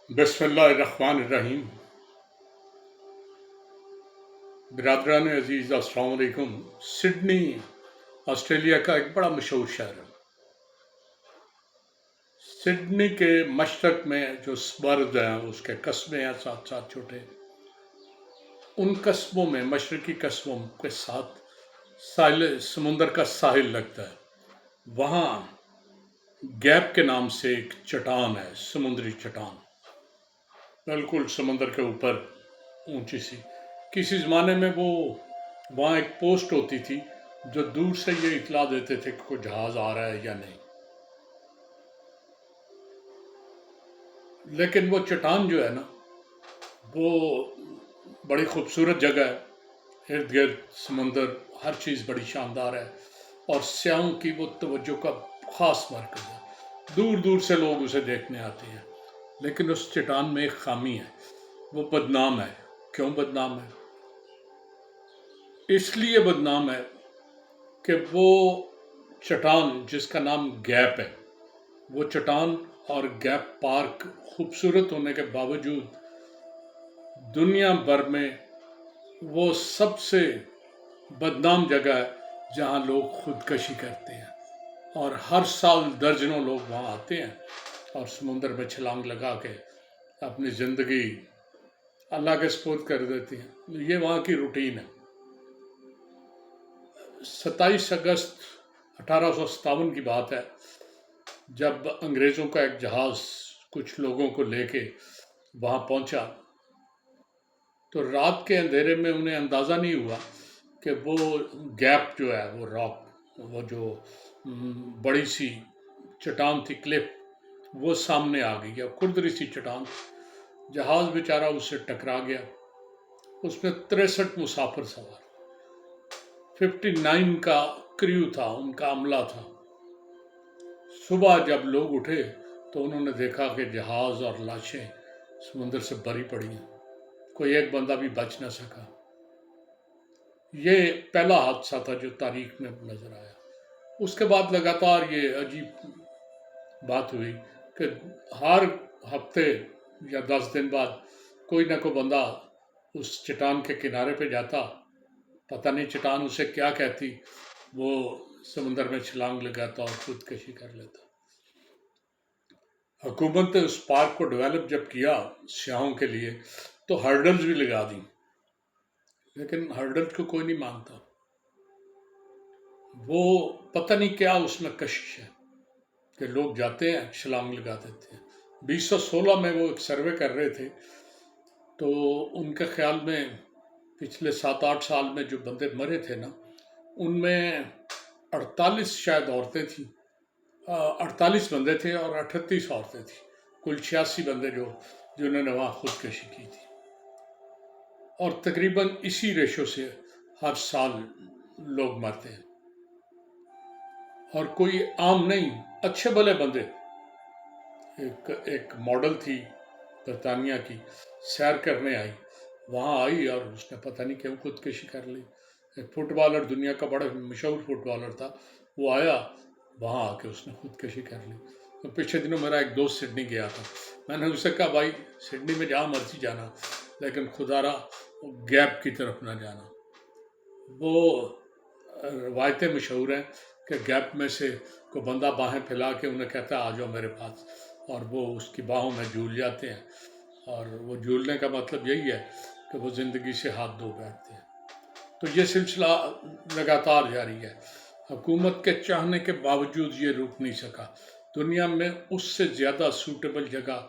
بسم اللہ الرحمن الرحیم۔ برادران عزیز السلام علیکم۔ سڈنی آسٹریلیا کا ایک بڑا مشہور شہر ہے۔ سڈنی کے مشرق میں جو سبرز ہیں اس کے قصبے ہیں ساتھ ساتھ چھوٹے، ان قصبوں میں مشرقی قصبوں کے ساتھ ساحل سمندر کا ساحل لگتا ہے۔ وہاں گیپ کے نام سے ایک چٹان ہے، سمندری چٹان، بالکل سمندر کے اوپر اونچی سی۔ کسی زمانے میں وہ وہاں ایک پوسٹ ہوتی تھی جو دور سے یہ اطلاع دیتے تھے کہ کوئی جہاز آ رہا ہے یا نہیں۔ لیکن وہ چٹان جو ہے نا، وہ بڑی خوبصورت جگہ ہے، ارد گرد سمندر، ہر چیز بڑی شاندار ہے، اور سیاحوں کی وہ توجہ کا خاص مرکز ہے۔ دور دور سے لوگ اسے دیکھنے آتے ہیں۔ لیکن اس چٹان میں ایک خامی ہے، وہ بدنام ہے۔ کیوں بدنام ہے؟ اس لیے بدنام ہے کہ وہ چٹان جس کا نام گیپ ہے، وہ چٹان اور گیپ پارک خوبصورت ہونے کے باوجود دنیا بھر میں وہ سب سے بدنام جگہ ہے جہاں لوگ خودکشی کرتے ہیں، اور ہر سال درجنوں لوگ وہاں آتے ہیں اور سمندر میں چھلانگ لگا کے اپنی زندگی اللہ کے سپرد کر دیتے ہیں۔ یہ وہاں کی روٹین ہے۔ 27 اگست 1857 کی بات ہے، جب انگریزوں کا ایک جہاز کچھ لوگوں کو لے کے وہاں پہنچا، تو رات کے اندھیرے میں انہیں اندازہ نہیں ہوا کہ وہ گیپ جو ہے، وہ راک، وہ جو بڑی سی چٹان تھی، کلف، وہ سامنے آ گئی، یا کھردری سی چٹان۔ جہاز بیچارہ اس سے ٹکرا گیا۔ اس میں 63 مسافر سوار، 59 کا کریو تھا، ان کا عملہ تھا۔ صبح جب لوگ اٹھے تو انہوں نے دیکھا کہ جہاز اور لاشیں سمندر سے بھری پڑی ہیں، کوئی ایک بندہ بھی بچ نہ سکا۔ یہ پہلا حادثہ تھا جو تاریخ میں نظر آیا۔ اس کے بعد لگاتار یہ عجیب بات ہوئی کہ ہر ہفتے یا 10 دن بعد کوئی نہ کوئی بندہ اس چٹان کے کنارے پہ جاتا، پتہ نہیں چٹان اسے کیا کہتی، وہ سمندر میں چھلانگ لگاتا اور خودکشی کر لیتا۔ حکومت نے اس پارک کو ڈیولپ جب کیا سیاحوں کے لیے تو ہرڈلز بھی لگا دیں، لیکن ہرڈلز کو کوئی نہیں مانتا۔ وہ پتہ نہیں کیا اس میں کشش ہے کہ لوگ جاتے ہیں، چھلانگ لگا دیتے ہیں۔ 2016 میں وہ ایک سروے کر رہے تھے، تو ان کے خیال میں پچھلے 7-8 سال میں جو بندے مرے تھے نا، ان میں 48 شاید عورتیں تھیں، 48 بندے تھے اور 38 عورتیں تھیں، کل 86 بندے جنہوں نے وہاں خودکشی کی تھی۔ اور تقریباً اسی ریشو سے ہر سال لوگ مرتے ہیں، اور کوئی عام نہیں، اچھے بھلے بندے۔ ایک ماڈل تھی برطانیہ کی، سیر کرنے آئی، وہاں آئی اور اس نے پتہ نہیں کیوں خودکشی کر لی۔ ایک فٹ بالر، دنیا کا بڑا مشہور فٹ بالر تھا، وہ آیا، وہاں آ کے اس نے خودکشی کر لی۔ تو پچھلے دنوں میرا ایک دوست سڈنی گیا تھا، میں نے اسے کہا بھائی سڈنی میں جہاں مرضی جانا، لیکن خدا را گیپ کی طرف نہ جانا۔ وہ روایتیں مشہور ہیں کہ گیپ میں سے کوئی بندہ باہیں پھیلا کے انہیں کہتا ہے آ جاؤ میرے پاس، اور وہ اس کی باہوں میں جھول جاتے ہیں، اور وہ جھولنے کا مطلب یہی ہے کہ وہ زندگی سے ہاتھ دھو بیٹھتے ہیں۔ تو یہ سلسلہ لگاتار جاری ہے۔ حکومت کے چاہنے کے باوجود یہ رک نہیں سکا۔ دنیا میں اس سے زیادہ سوٹیبل جگہ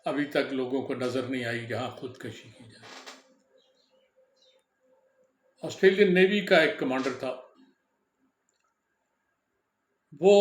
ابھی تک لوگوں کو نظر نہیں آئی جہاں خودکشی کی جائے۔ آسٹریلین نیوی کا ایک کمانڈر تھا، وہ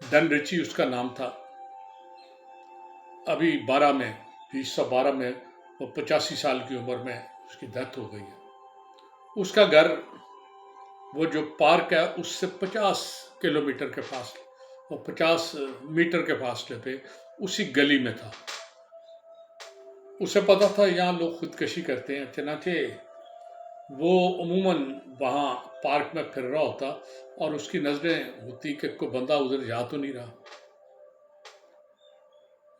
ڈن ریچی اس کا نام تھا۔ ابھی 2012 میں وہ 85 سال کی عمر میں اس کی ڈیتھ ہو گئی ہے۔ اس کا گھر، وہ جو پارک ہے اس سے 50 کلومیٹر کے فاصلے، وہ 50 میٹر کے فاصلے پہ اسی گلی میں تھا۔ اسے پتا تھا یہاں لوگ خودکشی کرتے ہیں، چنانچہ وہ عموماً وہاں پارک میں پھر رہا ہوتا اور اس کی نظریں ہوتی کہ کوئی بندہ ادھر جا تو نہیں رہا۔